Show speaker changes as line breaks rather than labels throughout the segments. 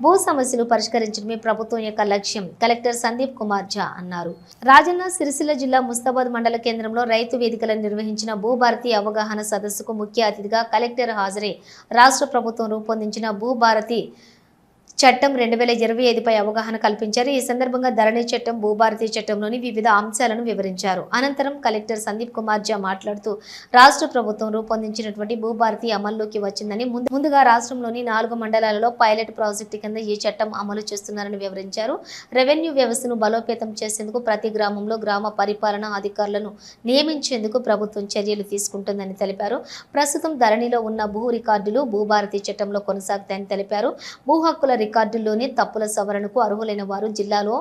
భూ సమస్యలు పరిష్కరించడమే ప్రభుత్వం యొక్క లక్ష్యం కలెక్టర్ సందీప్ కుమార్ ఝా అన్నారు. రాజన్న సిరిసిల్ల జిల్లా ముస్తాబాద్ మండల కేంద్రంలో రైతు వేదికలను నిర్వహించిన భూభారతి అవగాహన సదస్సుకు ముఖ్య అతిథిగా కలెక్టర్ హాజరై రాష్ట్ర ప్రభుత్వం రూపొందించిన భూభారతి చట్టం 2025పై అవగాహన కల్పించారు. ఈ సందర్భంగా ధరణి చట్టం, భూభారతి చట్టంలోని వివిధ అంశాలను వివరించారు. అనంతరం కలెక్టర్ సందీప్ కుమార్ ఝా మాట్లాడుతూ రాష్ట్ర ప్రభుత్వం రూపొందించినటువంటి భూభారతి అమల్లోకి వచ్చిందని, ముందుగా రాష్ట్రంలోని 4 మండలాలలో పైలట్ ప్రాజెక్టు కింద ఈ చట్టం అమలు చేస్తున్నారని వివరించారు. రెవెన్యూ వ్యవస్థను బలోపేతం చేసేందుకు ప్రతి గ్రామంలో గ్రామ పరిపాలనా అధికారులను నియమించేందుకు ప్రభుత్వం చర్యలు తీసుకుంటుందని తెలిపారు. ప్రస్తుతం ధరణిలో ఉన్న భూ రికార్డులు భూభారతి చట్టంలో కొనసాగుతాయని తెలిపారు. భూ హక్కుల రికార్డుల్లోనే తప్పుల సవరణకు అర్హులైన వారు జిల్లాలో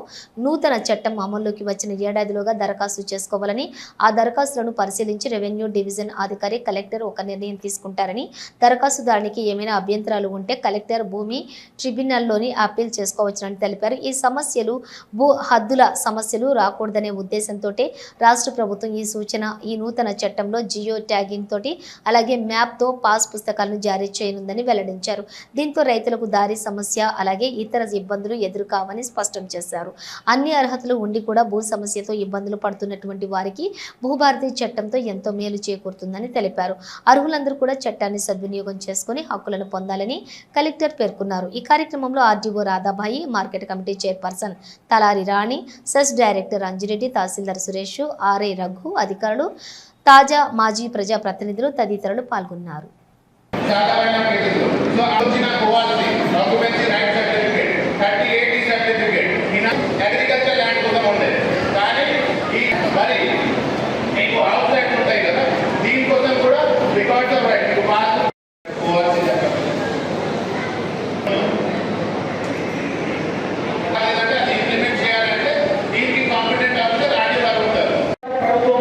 నూతన చట్టం అమల్లోకి వచ్చిన ఏడాదిలోగా దరఖాస్తు చేసుకోవాలని, ఆ దరఖాస్తులను పరిశీలించి రెవెన్యూ డివిజన్ అధికారి కలెక్టర్ ఒక నిర్ణయం తీసుకుంటారని, దరఖాస్తుదారునికి ఏమైనా అభ్యంతరాలు ఉంటే కలెక్టర్ భూమి ట్రిబ్యునల్లోని అప్పీల్ చేసుకోవచ్చునని తెలిపారు. ఈ సమస్యలు భూ హద్దుల సమస్యలు రాకూడదనే ఉద్దేశంతో రాష్ట్ర ప్రభుత్వం ఈ నూతన చట్టంలో జియో ట్యాగింగ్ తోటి అలాగే మ్యాప్ తో పాస్ పుస్తకాలను జారీ చేయనుందని వెల్లడించారు. దీంతో రైతులకు దారి సమస్య అలాగే ఇతర ఇబ్బందులు ఎదురుకావని స్పష్టం చేశారు. అన్ని అర్హతలు ఉండి కూడా భూ సమస్యతో ఇబ్బందులు పడుతున్నటువంటి వారికి భూభారతి చట్టంతో ఎంతో మేలు చేకూరుతుందని తెలిపారు. అర్హులందరూ కూడా చట్టాన్ని సద్వినియోగం చేసుకుని హక్కులను పొందాలని కలెక్టర్ పేర్కొన్నారు. ఈ కార్యక్రమంలో RDO Radhabai, market committee chairperson Talari Rani, cess director Anjireddy, tahsildar Suresh, RI Raghu, అధికారులు, తాజా మాజీ ప్రజా ప్రతినిధులు తదితరులు పాల్గొన్నారు.
అగ్రికల్చర్ ల్యాండ్ కోసం ఉండేది కానీ మరి మీకు హౌస్ ల్యాండ్ ఉంటాయి కదా, దీనికోసం కూడా రికార్డ్స్ ఆఫ్ రైట్ మీకు పాస్ పోవాల్సింది. లేదంటే అది ఇంప్లిమెంట్ చేయాలంటే దీనికి కాంపిటెంట్ ఆఫీసర్ ఆర్డీ వారు ఉంటారు. ప్రభుత్వం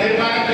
నిర్మాణం